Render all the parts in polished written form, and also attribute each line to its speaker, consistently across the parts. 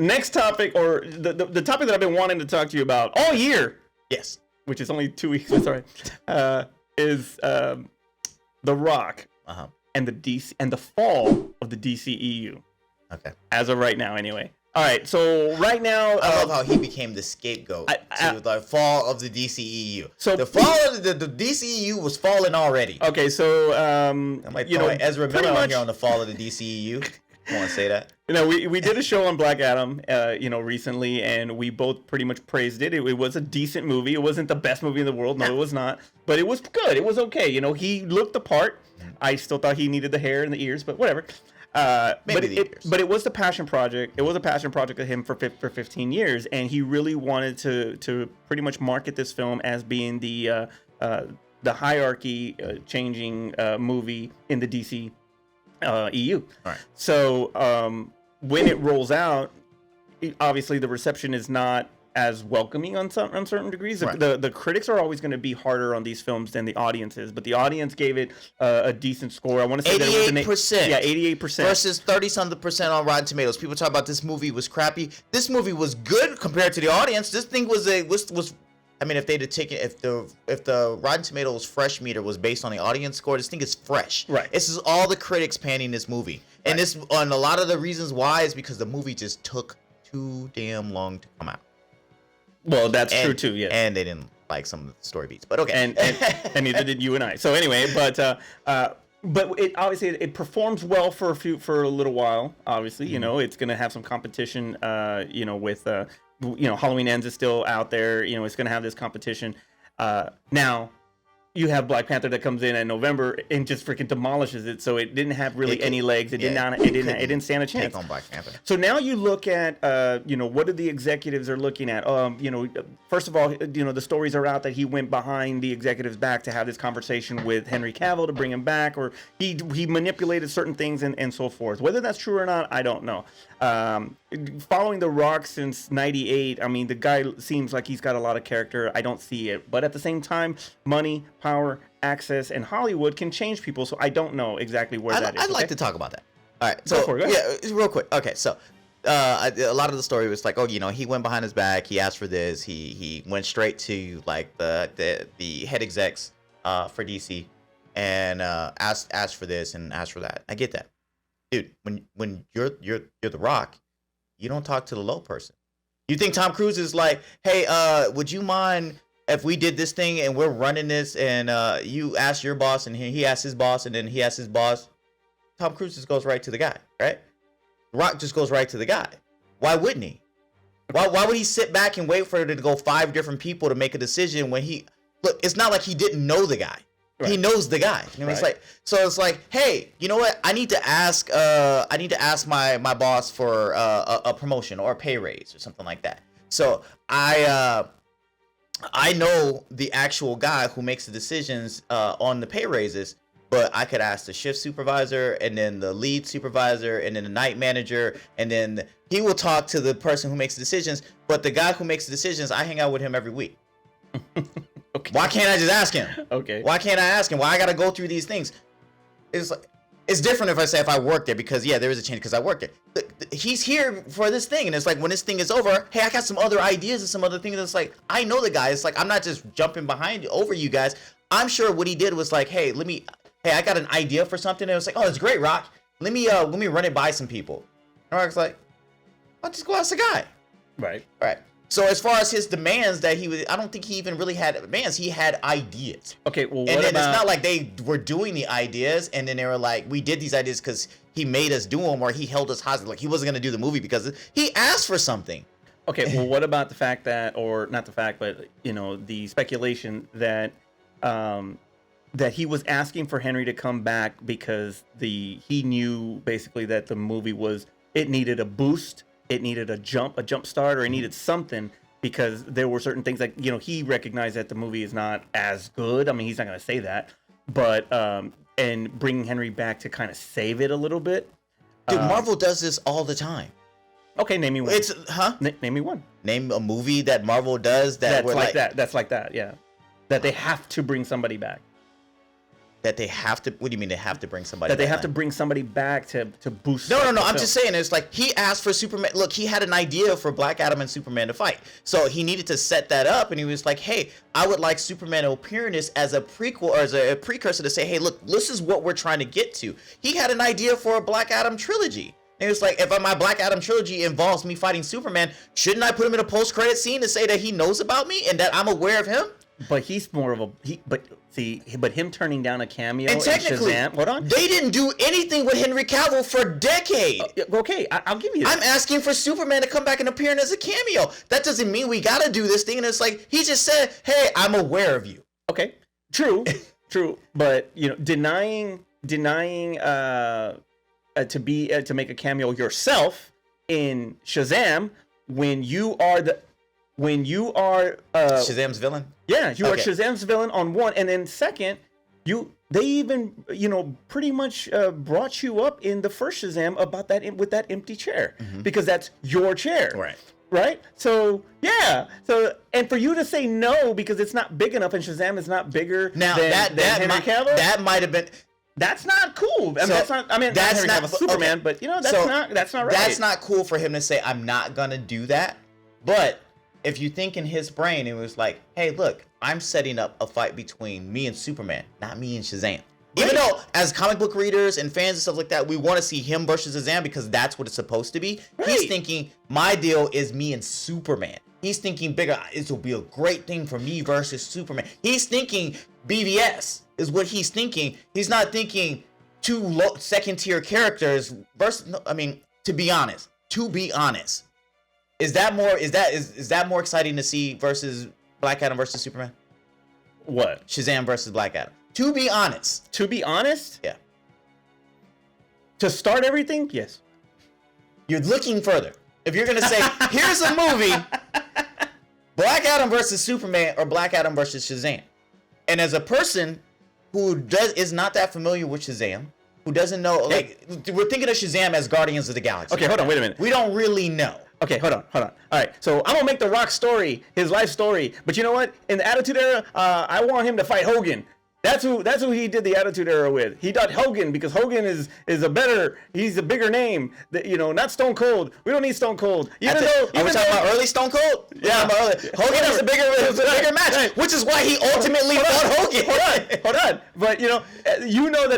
Speaker 1: Next topic, or the topic that I've been wanting to talk to you about all year.
Speaker 2: Yes.
Speaker 1: Which is only 2 weeks. Sorry. Is The Rock and the DC and the fall of the DCEU.
Speaker 2: Okay.
Speaker 1: As of right now, anyway. All right. So right now,
Speaker 2: I love how he became the scapegoat to the fall of the DCEU. So the fall of the DCEU was falling already.
Speaker 1: Okay. So
Speaker 2: I might throw Ezra Miller on here on the fall of the DCEU. I want to say that.
Speaker 1: We did a show on Black Adam, recently, and we both pretty much praised it. It was a decent movie. It wasn't the best movie in the world. No, it was not. But it was good. It was okay. He looked the part. I still thought he needed the hair and the ears, but whatever. But it was the passion project. It was a passion project of him for 15 years, and he really wanted to pretty much market this film as being the hierarchy changing movie in the DC EU.
Speaker 2: All right.
Speaker 1: So when it rolls out, obviously the reception is not as welcoming on certain degrees.
Speaker 2: Right.
Speaker 1: The critics are always going to be harder on these films than the audience is, but the audience gave it a decent score. I want to say
Speaker 2: 88%.
Speaker 1: Yeah, 88%
Speaker 2: versus 30-something% on Rotten Tomatoes. People talk about this movie was crappy. This movie was good compared to the audience. This thing was I mean, if they'd have taken if the Rotten Tomatoes fresh meter was based on the audience score, this thing is fresh.
Speaker 1: Right.
Speaker 2: This is all the critics panning this movie, and a lot of the reasons why is because the movie just took too damn long to come out.
Speaker 1: Well, that's true too. Yeah.
Speaker 2: And they didn't like some of the story beats, but okay.
Speaker 1: And neither did you and I. So anyway, but it obviously it performs well for a little while. Obviously, it's going to have some competition. With Halloween Ends is still out there. It's going to have this competition. Now, you have Black Panther that comes in November and just freaking demolishes it. So it didn't have really any legs. It didn't stand a chance.
Speaker 2: Take on Black Panther.
Speaker 1: So now you look at what the executives are looking at. First of all, the stories are out that he went behind the executives' back to have this conversation with Henry Cavill to bring him back, or he manipulated certain things and so forth. Whether that's true or not, I don't know. Following The Rock since '98, I mean, the guy seems like he's got a lot of character. I don't see it, but at the same time, money, power, access, and Hollywood can change people. So I don't know exactly where that is.
Speaker 2: I'd like to talk about that. All right, so
Speaker 1: go
Speaker 2: real quick. Okay, so a lot of the story was like, he went behind his back. He asked for this. He went straight to like the head execs for DC and asked for this and asked for that. I get that. Dude, when you're The Rock, you don't talk to the low person. You think Tom Cruise is like, hey, would you mind if we did this thing and we're running this and you ask your boss and he asks his boss and then he asks his boss? Tom Cruise just goes right to the guy, right? The Rock just goes right to the guy. Why wouldn't he? Why would he sit back and wait for it to go 5 different people to make a decision when it's not like he didn't know the guy. Right. He knows the guy. Right. It's like, hey, you know what? I need to ask my boss for a promotion or a pay raise or something like that. So I know the actual guy who makes the decisions on the pay raises, but I could ask the shift supervisor and then the lead supervisor and then the night manager, and then he will talk to the person who makes the decisions. But the guy who makes the decisions, I hang out with him every week. Okay. Why can't I just ask him?
Speaker 1: Okay.
Speaker 2: Why can't I ask him? Why I gotta go through these things? It's different if I say if I work there, because there is a change because I work there. He's here for this thing, and it's like when this thing is over, hey, I got some other ideas and some other things. It's like I know the guy. It's like I'm not just jumping over you guys. I'm sure what he did was like, hey, I got an idea for something. And it was like, oh, it's great, Rock. Let me run it by some people. And Rock's like, I'll just go ask the guy.
Speaker 1: Right.
Speaker 2: Right. So as far as his demands I don't think he even really had demands. He had ideas.
Speaker 1: Okay, well,
Speaker 2: and then it's not like they were doing the ideas and then they were like, we did these ideas because he made us do them or he held us hostage. Like he wasn't going to do the movie because he asked for something.
Speaker 1: Okay, well, what about the fact that, or not the fact, but the speculation that that he was asking for Henry to come back because he knew basically that the movie it needed a boost. It needed a jump start, or it needed something because there were certain things like, he recognized that the movie is not as good. I mean, he's not going to say that, but, and bringing Henry back to kind of save it a little bit.
Speaker 2: Dude, Marvel does this all the time.
Speaker 1: Okay, name me one. Name me one.
Speaker 2: Name a movie that Marvel does
Speaker 1: that's like that. Yeah. That they have to bring somebody back.
Speaker 2: That they have to. What do you mean they have to bring somebody?
Speaker 1: That they have to bring somebody back to boost.
Speaker 2: No. I'm just saying. It's like he asked for Superman. Look, he had an idea for Black Adam and Superman to fight, so he needed to set that up. And he was like, "Hey, I would like Superman to appear in this as a prequel or as a precursor to say, hey, look, this is what we're trying to get to." He had an idea for a Black Adam trilogy. And it was like, if my Black Adam trilogy involves me fighting Superman, shouldn't I put him in a post-credit scene to say that he knows about me and that I'm aware of him?
Speaker 1: But he's more of a but him turning down a cameo
Speaker 2: And technically,
Speaker 1: in Shazam, hold on.
Speaker 2: They didn't do anything with Henry Cavill for a decade.
Speaker 1: Okay, I'll give you that.
Speaker 2: I'm asking for Superman to come back and appear as a cameo. That doesn't mean we gotta do this thing. And it's like he just said, "Hey, I'm aware of you."
Speaker 1: Okay, true, true. But denying to make a cameo yourself in Shazam when you are
Speaker 2: Shazam's villain.
Speaker 1: Yeah, you are Shazam's villain on one, and then second, they even pretty much brought you up in the first Shazam about that with that empty chair because that's your chair, right? So yeah, and for you to say no because it's not big enough and Shazam is not bigger than Henry Cavill,
Speaker 2: that might have been.
Speaker 1: That's not cool. That's not Henry Cavill Superman, but that's not right.
Speaker 2: That's not cool for him to say I'm not gonna do that. But if you think in his brain, it was like, hey, look, I'm setting up a fight between me and Superman, not me and Shazam. Even though, as comic book readers and fans and stuff like that, we want to see him versus Shazam because that's what it's supposed to be. Right. He's thinking, my deal is me and Superman. He's thinking bigger. This will be a great thing for me versus Superman. He's thinking BVS is what he's thinking. He's not thinking two second-tier characters versus. No, I mean, to be honest, is that more exciting to see versus Black Adam versus Superman?
Speaker 1: What?
Speaker 2: Shazam versus Black Adam. To be honest.
Speaker 1: Yeah. To start everything, yes.
Speaker 2: You're looking further. If you're gonna say, here's a movie, Black Adam versus Superman or Black Adam versus Shazam, and as a person who is not that familiar with Shazam, who doesn't know, like, we're thinking of Shazam as Guardians of the Galaxy.
Speaker 1: Okay, hold on, wait a minute.
Speaker 2: We don't really know.
Speaker 1: Okay, hold on. All right, so I'm gonna make The Rock's story his life story, but you know what? In the Attitude Era, I want him to fight Hogan. That's who he did the Attitude Era with. He got Hogan because Hogan is he's a bigger name. Not Stone Cold. We don't need Stone Cold.
Speaker 2: Are we talking about early Stone Cold?
Speaker 1: Yeah.
Speaker 2: Hogan was a bigger match, which is why he ultimately fought Hogan.
Speaker 1: Hold on. But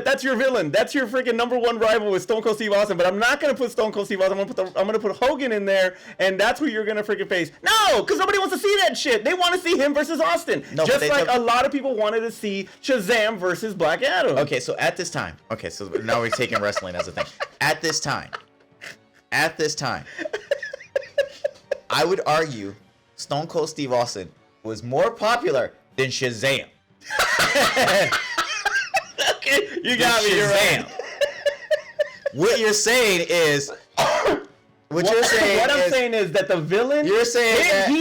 Speaker 1: that's your villain. That's your freaking number one rival with Stone Cold Steve Austin. But I'm not gonna put Stone Cold Steve Austin. I'm gonna put Hogan in there, and that's who you're gonna freaking face. No, because nobody wants to see that shit. They want to see him versus Austin. No, just like a lot of people wanted to see Shazam versus Black Adam.
Speaker 2: Okay, so at this time, so now we're taking wrestling as a thing. At this time, I would argue Stone Cold Steve Austin was more popular than Shazam.
Speaker 1: Okay, you got me. You're right.
Speaker 2: What you're saying is. What I'm
Speaker 1: saying is that the villain.
Speaker 2: You're saying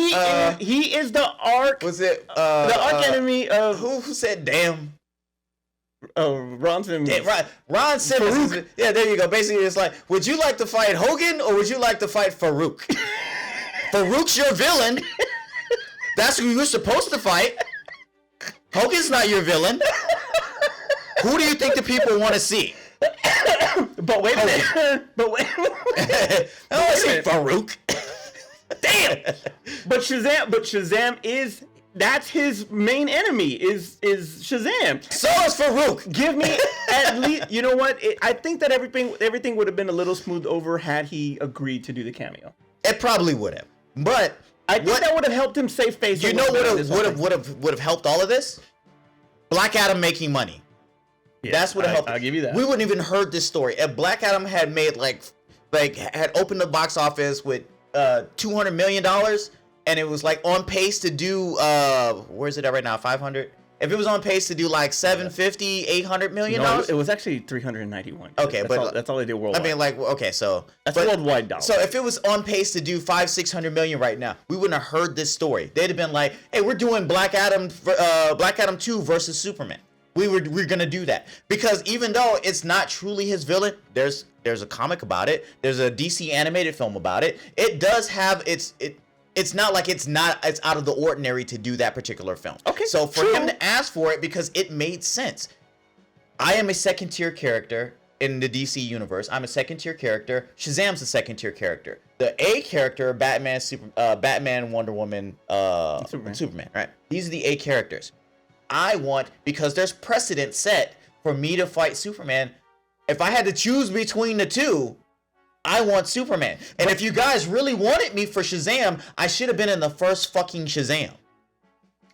Speaker 1: he is the arc.
Speaker 2: Was it
Speaker 1: the arc enemy of
Speaker 2: who said damn?
Speaker 1: Oh, Ron Simmons.
Speaker 2: Yeah, Ron Simmons. Yeah, there you go. Basically, it's like, would you like to fight Hogan or would you like to fight Farouk? Farouk's your villain. That's who you're supposed to fight. Hogan's not your villain. Who do you think the people want to see?
Speaker 1: But wait a minute. I
Speaker 2: want to see Farouk.
Speaker 1: Damn. But Shazam is. That's his main enemy is Shazam.
Speaker 2: So is Farouk.
Speaker 1: Give me at least. You know what? I think that everything would have been a little smoothed over had he agreed to do the cameo.
Speaker 2: It probably would have, but
Speaker 1: I think that would have helped him save face.
Speaker 2: You know what would have helped all of this? Black Adam making money. Yeah, that's what helped.
Speaker 1: I'll give you that.
Speaker 2: We wouldn't even heard this story if Black Adam had made had opened the box office with $200 million. And it was like on pace to do where is it at right now? 500. If it was on pace to do like 750, 800 million dollars,
Speaker 1: it was actually 391.
Speaker 2: Okay,
Speaker 1: that's all they did worldwide.
Speaker 2: I mean, so
Speaker 1: that's worldwide dollars.
Speaker 2: So if it was on pace to do 500-600 million right now, we wouldn't have heard this story. They'd have been like, "Hey, we're doing Black Adam 2 versus Superman." We're gonna do that because even though it's not truly his villain, there's a comic about it. There's a DC animated film about it. It does have It's not like it's out of the ordinary to do that particular film.
Speaker 1: Okay.
Speaker 2: So for him to ask for it because it made sense. I am a second tier character in the DC universe. I'm a second tier character. Shazam's a second tier character. The A character, Batman, Wonder Woman, Superman, right? These are the A characters. I want, because there's precedent set for me to fight Superman. If I had to choose between the two, I want Superman. And if you guys really wanted me for Shazam, I should have been in the first fucking Shazam.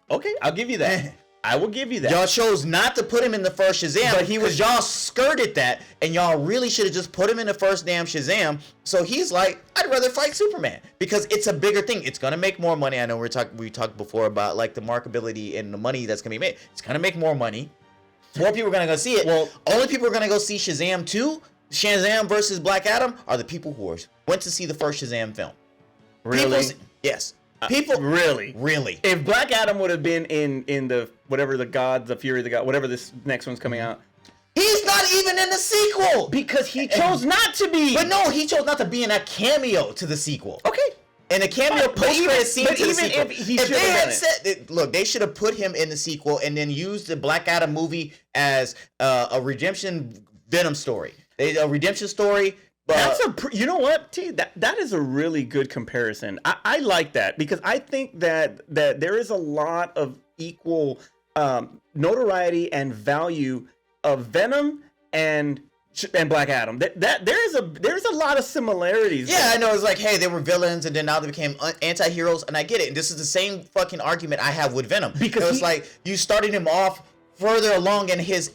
Speaker 1: Okay, I'll give you that. I will give you that.
Speaker 2: Y'all chose not to put him in the first Shazam, but because y'all skirted that, and y'all really should have just put him in the first damn Shazam. So he's like, I'd rather fight Superman because it's a bigger thing. It's gonna make more money. I know we talked before about like the marketability and the money that's gonna be made. It's gonna make more money. More people are gonna go see it. Well, only people are gonna go see Shazam 2, Shazam versus Black Adam, are the people who went to see the first Shazam film.
Speaker 1: Really?
Speaker 2: Yes. People really.
Speaker 1: If Black Adam would have been in the whatever the gods, the Fury of the God, whatever this next one's coming out,
Speaker 2: he's not even in the sequel
Speaker 1: because he chose not to be.
Speaker 2: But no, he chose not to be in a cameo to the sequel.
Speaker 1: Okay.
Speaker 2: And a cameo post-credit scene to the
Speaker 1: even
Speaker 2: sequel.
Speaker 1: If they had
Speaker 2: said, look, they should have put him in the sequel and then used the Black Adam movie as a redemption Venom story. A redemption story.
Speaker 1: That's you know what, T? That is a really good comparison. I like that because I think that there is a lot of equal notoriety and value of Venom and Black Adam. That there's a lot of similarities.
Speaker 2: Yeah, I know. It's like, hey, they were villains and then now they became anti-heroes, and I get it. And this is the same fucking argument I have with Venom because it's like you started him off further along in his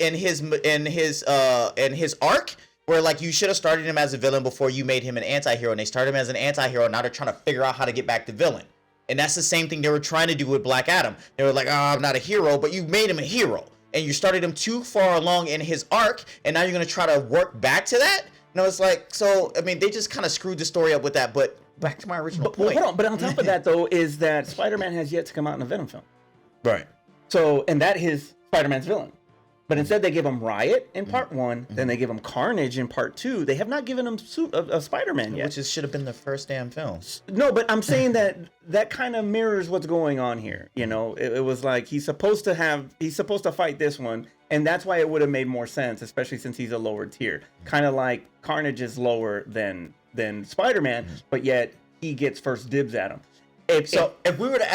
Speaker 2: arc. Where like you should have started him as a villain before you made him an anti-hero, and they started him as an anti-hero. Now they're trying to figure out how to get back to villain, and that's the same thing they were trying to do with Black Adam. They were like, "Oh, I'm not a hero," but you made him a hero, and you started him too far along in his arc, and now you're gonna try to work back to that. No, it's like so. I mean, they just kind of screwed the story up with that. But back to my original point.
Speaker 1: Hold on, but on top of that though, is that Spider-Man has yet to come out in a Venom film,
Speaker 2: right?
Speaker 1: So, and that is Spider-Man's villain. But instead, they give him Riot in part 1, then they give him Carnage in part 2. They have not given him a Spider-Man yet.
Speaker 2: Which should have been the first damn film.
Speaker 1: No, but I'm saying that kind of mirrors what's going on here. You know, it was like he's supposed to fight this one, and that's why it would have made more sense, especially since he's a lower tier. Kind of like Carnage is lower than Spider-Man, but yet he gets first dibs at him.
Speaker 2: If we were to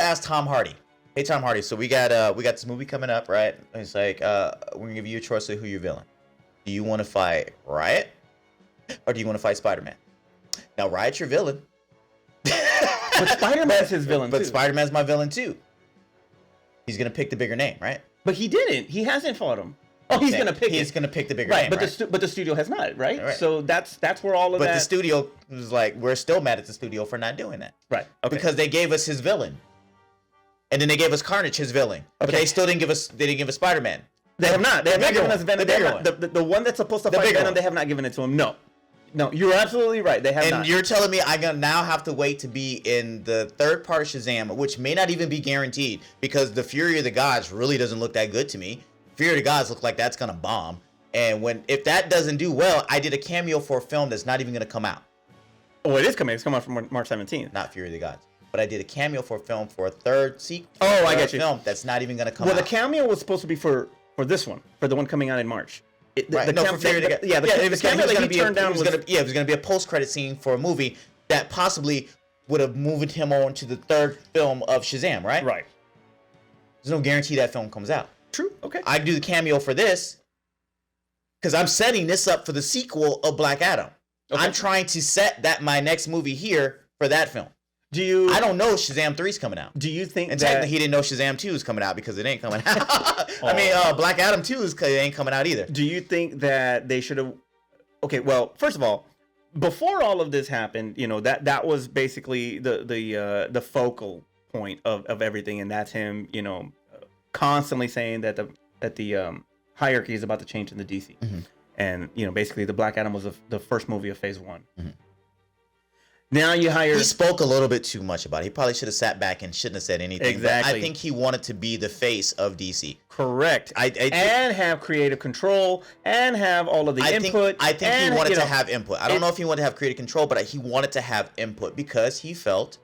Speaker 2: ask Tom Hardy. Hey Tom Hardy, so we got this movie coming up, right? It's like we're gonna give you a choice of who you're villain. Do you want to fight Riot, or do you want to fight Spider-Man? Now Riot's your villain,
Speaker 1: but Spider-Man's his villain.
Speaker 2: But Spider-Man's my villain too. He's gonna pick the bigger name, right?
Speaker 1: But he didn't. He hasn't fought him. Oh, he's gonna pick
Speaker 2: the bigger
Speaker 1: name,
Speaker 2: but
Speaker 1: right? But the studio has not, right? So that's where all of that.
Speaker 2: But the studio was like, we're still mad at the studio for not doing that,
Speaker 1: right? Okay.
Speaker 2: Because they gave us his villain. And then they gave us Carnage, his villain. Okay. But they still didn't give us. They didn't give us Spider-Man.
Speaker 1: They have not. They have not given us Venom. The one that's supposed to fight Venom. They have not given it to him. No, you're absolutely right. They have not.
Speaker 2: And you're telling me I'm gonna now have to wait to be in the third part of Shazam, which may not even be guaranteed because the Fury of the Gods really doesn't look that good to me. Fury of the Gods look like that's gonna bomb. And if that doesn't do well, I did a cameo for a film that's not even gonna come out.
Speaker 1: Oh, it is coming. It's coming out from March 17th.
Speaker 2: Not Fury of the Gods. But I did a cameo for a film for a third sequel.
Speaker 1: Oh, I get you.
Speaker 2: Film that's not even going to come out.
Speaker 1: Well, the cameo was supposed to be for this one, for the one coming out in March.
Speaker 2: For Fury of the Gods. The cameo that he turned down was going to be a post-credit scene for a movie that possibly would have moved him on to the third film of Shazam, right?
Speaker 1: Right.
Speaker 2: There's no guarantee that film comes out.
Speaker 1: True. Okay.
Speaker 2: I do the cameo for this because I'm setting this up for the sequel of Black Adam. Okay. I'm trying to set my next movie here for that film. I don't know Shazam 3's coming out.
Speaker 1: Do you think
Speaker 2: technically he didn't know Shazam 2 is coming out because it ain't coming out. I mean, Black Adam 2 ain't coming out either.
Speaker 1: Do you think that they should have... Okay, well, first of all, before all of this happened, you know, that was basically the focal point of everything, and that's him, you know, constantly saying that the hierarchy is about to change in the DC. Mm-hmm. And, you know, basically the Black Adam was the first movie of Phase 1. Mm-hmm. Now you hire...
Speaker 2: He spoke a little bit too much about it. He probably should have sat back and shouldn't have said anything.
Speaker 1: Exactly.
Speaker 2: But I think he wanted to be the face of DC.
Speaker 1: Correct. And have creative control and have all of the input.
Speaker 2: I think he wanted to have input. I don't know if he wanted to have creative control, but he wanted to have input because he felt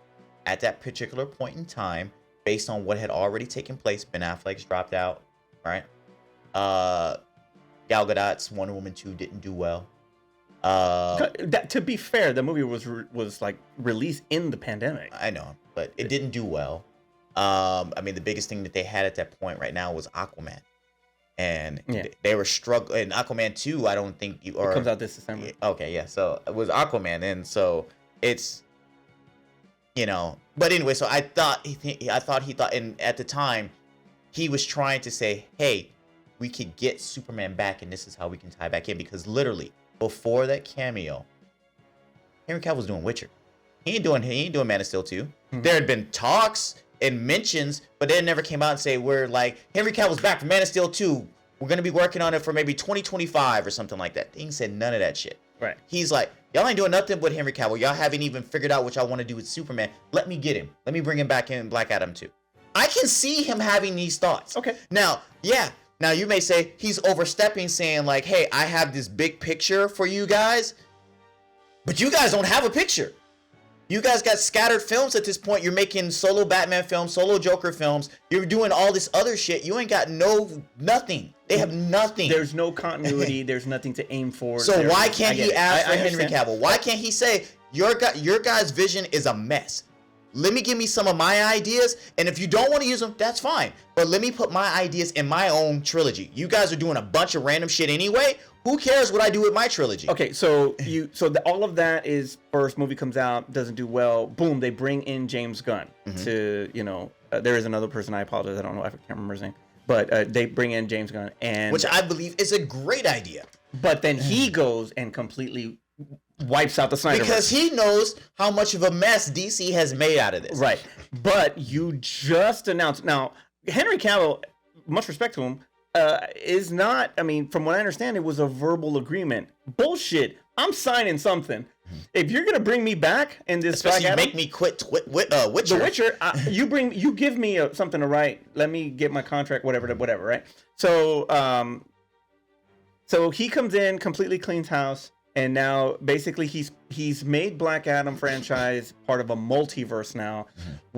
Speaker 2: at that particular point in time, based on what had already taken place, Ben Affleck's dropped out, right? Gal Gadot's Wonder Woman 2 didn't do well.
Speaker 1: To be fair, the movie was like released in the pandemic.
Speaker 2: I know, but it didn't do well. I mean, the biggest thing that they had at that point right now was Aquaman, and they were struggling. And Aquaman 2, I don't think it
Speaker 1: comes out this December.
Speaker 2: Okay, yeah. So it was Aquaman, and so it's, But anyway, so I thought he thought, and at the time, he was trying to say, hey, we could get Superman back, and this is how we can tie back in, because literally before that cameo, Henry Cavill was doing Witcher. He ain't doing Man of Steel 2. Mm-hmm. There had been talks and mentions, but they never came out and say, we're like, Henry Cavill's back for Man of Steel 2. We're going to be working on it for maybe 2025 or something like that. They ain't said none of that shit.
Speaker 1: Right.
Speaker 2: He's like, y'all ain't doing nothing with Henry Cavill. Y'all haven't even figured out what y'all want to do with Superman. Let me get him. Let me bring him back in Black Adam 2. I can see him having these thoughts.
Speaker 1: Okay.
Speaker 2: Now, now you may say he's overstepping, saying like, hey, I have this big picture for you guys, but you guys don't have a picture. You guys got scattered films at this point. You're making solo Batman films, solo Joker films. You're doing all this other shit. You ain't got nothing. They have nothing.
Speaker 1: There's no continuity. There's nothing to aim for.
Speaker 2: So why can't he ask for Henry Cavill? Why can't he say, your guy's vision is a mess? Let me give me some of my ideas, and if you don't want to use them, that's fine. But let me put my ideas in my own trilogy. You guys are doing a bunch of random shit anyway. Who cares what I do with my trilogy?
Speaker 1: Okay, so all of that is, first movie comes out, doesn't do well, boom, they bring in James Gunn to, there is another person, I apologize, I don't know, I can't remember his name, but they bring in James Gunn, and
Speaker 2: which I believe is a great idea.
Speaker 1: But then he goes and completely wipes out the Snyderverse.
Speaker 2: Because he knows how much of a mess DC has made out of this.
Speaker 1: Right. But you just announced, now, Henry Cavill, much respect to him, is not, I mean, from what I understand, it was a verbal agreement. Bullshit. I'm signing something. If you're gonna bring me back in this,
Speaker 2: especially make me quit Witcher.
Speaker 1: The Witcher. You give me something to write. Let me get my contract. Whatever. Right. So he comes in, completely cleans house, and now basically he's made Black Adam franchise part of a multiverse now.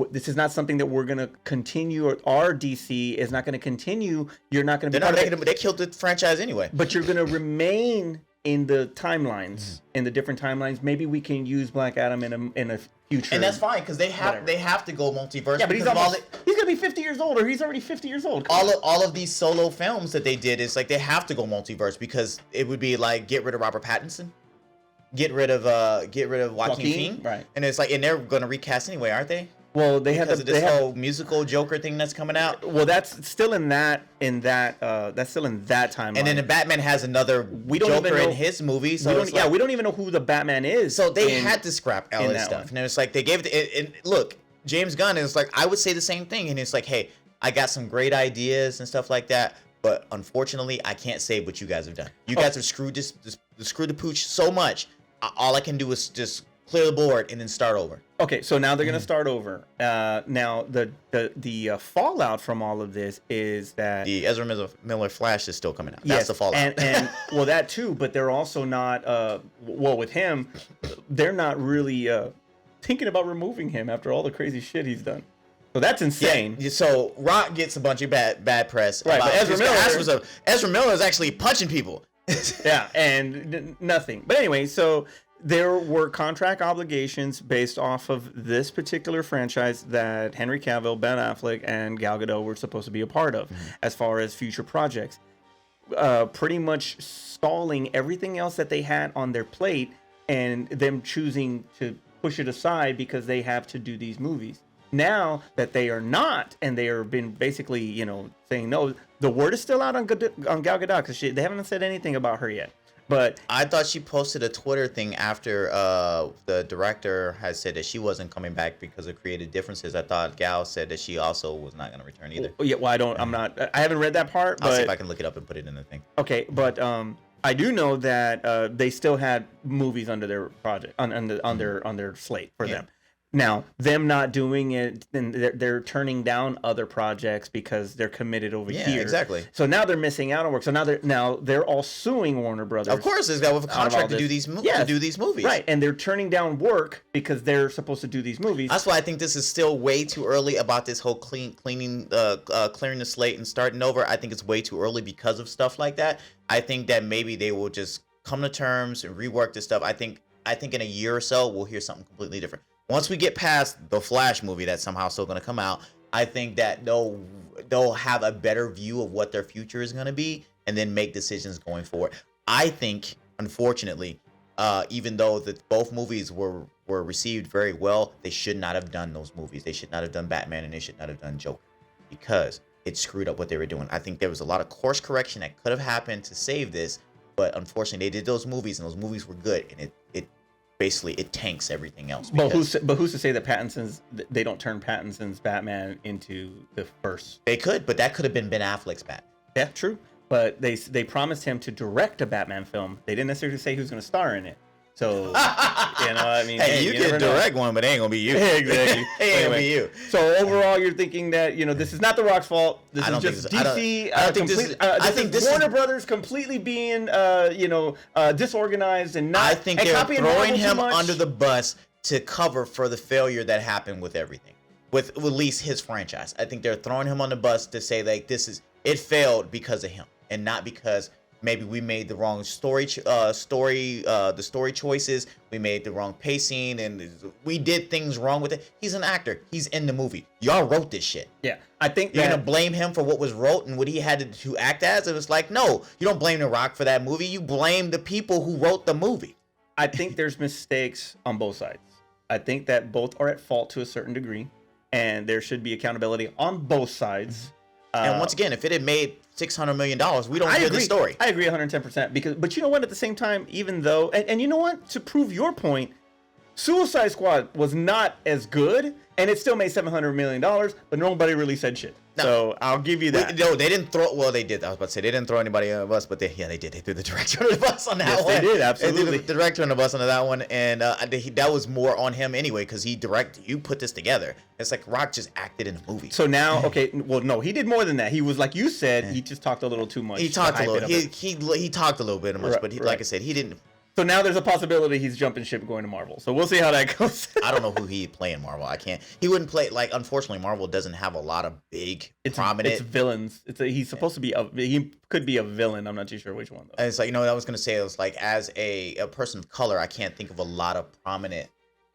Speaker 1: This is not something that we're gonna continue. Or our DC is not gonna continue. You're not gonna.
Speaker 2: They're not making it. They killed the franchise anyway.
Speaker 1: But you're gonna remain in the timelines, in the different timelines. Maybe we can use Black Adam in a future,
Speaker 2: and that's fine because they have to go multiverse.
Speaker 1: Yeah, but he's gonna be 50 years old, or he's already 50 years old.
Speaker 2: All of these solo films that they did is like they have to go multiverse because it would be like get rid of Robert Pattinson, get rid of Joaquin Phoenix,
Speaker 1: right?
Speaker 2: And it's like, and they're gonna recast anyway, aren't they?
Speaker 1: Well, they
Speaker 2: because
Speaker 1: have
Speaker 2: this whole musical Joker thing that's coming out.
Speaker 1: Well, that's still in that timeline.
Speaker 2: And then the Batman has another Joker in his movie. So
Speaker 1: we don't even know who the Batman is.
Speaker 2: So they had to scrap all this stuff, and it's like they gave it. And look, James Gunn is like, I would say the same thing, and it's like, hey, I got some great ideas and stuff like that, but unfortunately, I can't say what you guys have done. You guys have screwed the pooch so much. All I can do is just clear the board and then start over.
Speaker 1: Okay, so now they're gonna start over. Now the fallout from all of this is that
Speaker 2: the Ezra Miller Flash is still coming out. That's the fallout.
Speaker 1: And well, that too. But they're also not. With him, they're not really thinking about removing him after all the crazy shit he's done. So that's insane.
Speaker 2: Yeah, so Rant gets a bunch of bad press.
Speaker 1: Right, but
Speaker 2: Ezra Miller is actually punching people.
Speaker 1: Yeah, and nothing. But anyway, so there were contract obligations based off of this particular franchise that Henry Cavill, Ben Affleck, and Gal Gadot were supposed to be a part of, as far as future projects. Pretty much stalling everything else that they had on their plate, and them choosing to push it aside because they have to do these movies. Now that they are not, and they are been basically, saying no, the word is still out on Gal Gadot because they haven't said anything about her yet. But
Speaker 2: I thought she posted a Twitter thing after the director had said that she wasn't coming back because of creative differences. I thought Gal said that she also was not going to return either.
Speaker 1: Yeah, well, I haven't read that part.
Speaker 2: I'll see if I can look it up and put it in the thing.
Speaker 1: Okay, but I do know that they still had movies under their project on their slate for them. Now, them not doing it, then they're turning down other projects because they're committed over
Speaker 2: Yeah,
Speaker 1: here.
Speaker 2: exactly.
Speaker 1: So now they're missing out on work. So now they're all suing Warner Brothers.
Speaker 2: Of course, this guy with a contract to do these movies.
Speaker 1: Right, and they're turning down work because they're supposed to do these movies.
Speaker 2: That's why I think this is still way too early about this whole clearing the slate and starting over. I think it's way too early because of stuff like that. I think that maybe they will just come to terms and rework this stuff. I think in a year or so we'll hear something completely different. Once we get past the Flash movie that's somehow still going to come out, I think that they'll have a better view of what their future is going to be and then make decisions going forward. I think, unfortunately, even though both movies were received very well, they should not have done those movies. They should not have done Batman and they should not have done Joker because it screwed up what they were doing. I think there was a lot of course correction that could have happened to save this, but unfortunately they did those movies and those movies were good, and it basically it tanks everything else.
Speaker 1: But who's to say that they don't turn Pattinson's Batman into the first?
Speaker 2: They could, but that could have been Ben Affleck's Batman.
Speaker 1: Yeah, true. But they promised him to direct a Batman film. They didn't necessarily say who's going to star in it. So, I mean,
Speaker 2: hey, you can direct one, but it ain't gonna be you.
Speaker 1: Exactly.
Speaker 2: It ain't gonna be you.
Speaker 1: So overall, you're thinking that this is not The Rock's fault. This is just DC. I think this Warner Brothers completely being disorganized and not.
Speaker 2: I think they're throwing him under the bus to cover for the failure that happened with everything, with at least his franchise. I think they're throwing him on the bus to say like it failed because of him and not because. Maybe we made the wrong story choices. We made the wrong pacing, and we did things wrong with it. He's an actor. He's in the movie. Y'all wrote this shit.
Speaker 1: Yeah, I think
Speaker 2: you're gonna blame him for what was wrote and what he had to act as. It was like, no, you don't blame The Rock for that movie. You blame the people who wrote the movie.
Speaker 1: I think there's mistakes on both sides. I think that both are at fault to a certain degree, and there should be accountability on both sides.
Speaker 2: And once again, if it had made $600 million, we don't hear the story.
Speaker 1: I agree 110%. But you know what? At the same time, even though, and you know what? To prove your point, Suicide Squad was not as good, and it still made $700 million, but nobody really said shit. No. So I'll give you that.
Speaker 2: No, they didn't throw. Well, they did. I was about to say they didn't throw anybody on the bus, but they did. They threw the director on the bus on that one.
Speaker 1: Yes, they did. Absolutely.
Speaker 2: They threw the director on the bus on that one, and that was more on him anyway because he directed. You put this together. It's like Rock just acted in the movie.
Speaker 1: So now, okay, well, no, he did more than that. He was like you said. He just talked a little too much.
Speaker 2: He talked a little. He talked a little bit much, but like I said, he didn't.
Speaker 1: So now there's a possibility he's jumping ship going to Marvel. So we'll see how that goes.
Speaker 2: I don't know who he'd play in Marvel. He wouldn't play, like, unfortunately, Marvel doesn't have a lot of big, prominent.
Speaker 1: It's villains. He's supposed to be, he could be a villain. I'm not too sure which one, though.
Speaker 2: And it's like, I was going to say, it was like, as a person of color, I can't think of a lot of prominent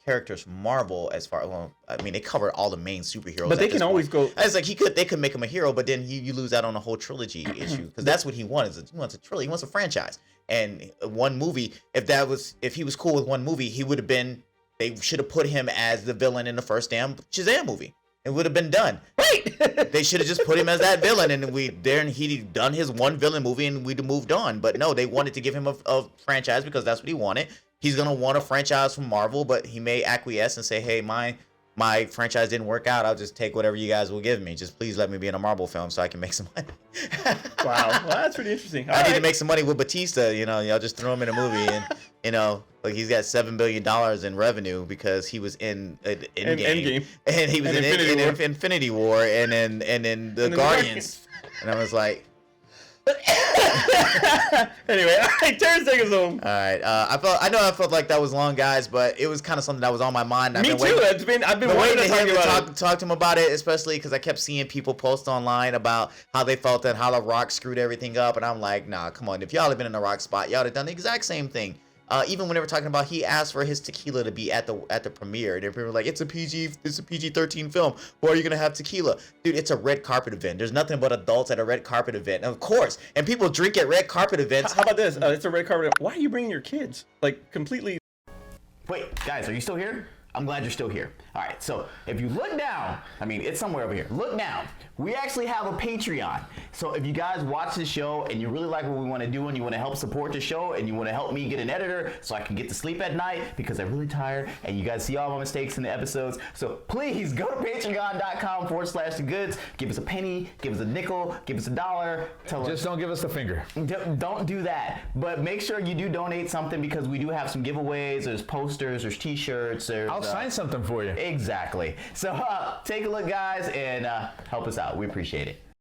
Speaker 2: characters from Marvel as far, I mean, they covered all the main superheroes.
Speaker 1: But they can always go.
Speaker 2: It's like they could make him a hero, but then you lose out on a whole trilogy issue because that's what he wants. He wants a trilogy. He wants a franchise. And one movie, if he was cool with one movie, they should have put him as the villain in the first damn Shazam movie. It would have been done. Right. They should have just put him as that villain, and he'd done his one villain movie, and we'd have moved on. But no, they wanted to give him a franchise because that's what he wanted. He's gonna want a franchise from Marvel, but he may acquiesce and say, "Hey, my franchise didn't work out. I'll just take whatever you guys will give me. Just please let me be in a Marvel film so I can make some money."
Speaker 1: Wow, well, that's pretty interesting.
Speaker 2: I need to make some money with Batista. Y'all just throw him in a movie, and like he's got $7 billion in revenue because he was in Endgame, and he was in Infinity War, and then the Guardians, and I was like.
Speaker 1: Anyway, all right, Terrence, take us home.
Speaker 2: All right, I felt like that was long, guys, but it was kind of something that was on my mind.
Speaker 1: Me too. I've been waiting to
Speaker 2: talk to him about it, especially because I kept seeing people post online about how they felt that how The Rock screwed everything up, and I'm like, nah, come on. If y'all had been in The Rock spot, y'all would have done the exact same thing. Even when they were talking about, he asked for his tequila to be at the premiere, and people were like, it's a PG-13 film. Why are you gonna have tequila, dude? It's a red carpet event. There's nothing but adults at a red carpet event, of course. And people drink at red carpet events.
Speaker 1: How about this? It's a red carpet event. Why are you bringing your kids? Like completely.
Speaker 3: Wait, guys, are you still here? I'm glad you're still here. All right, so if you look down, I mean, it's somewhere over here. Look down. We actually have a Patreon. So if you guys watch the show and you really like what we want to do and you want to help support the show and you want to help me get an editor so I can get to sleep at night because I'm really tired and you guys see all my mistakes in the episodes. So please go to patreon.com/thegoods. Give us a penny, give us a nickel, give us $1.
Speaker 4: Just don't give us the finger.
Speaker 3: Don't do that. But make sure you do donate something because we do have some giveaways. There's posters, there's t-shirts.
Speaker 4: I'll sign something for you.
Speaker 3: Exactly. So take a look, guys, and help us out. We appreciate it.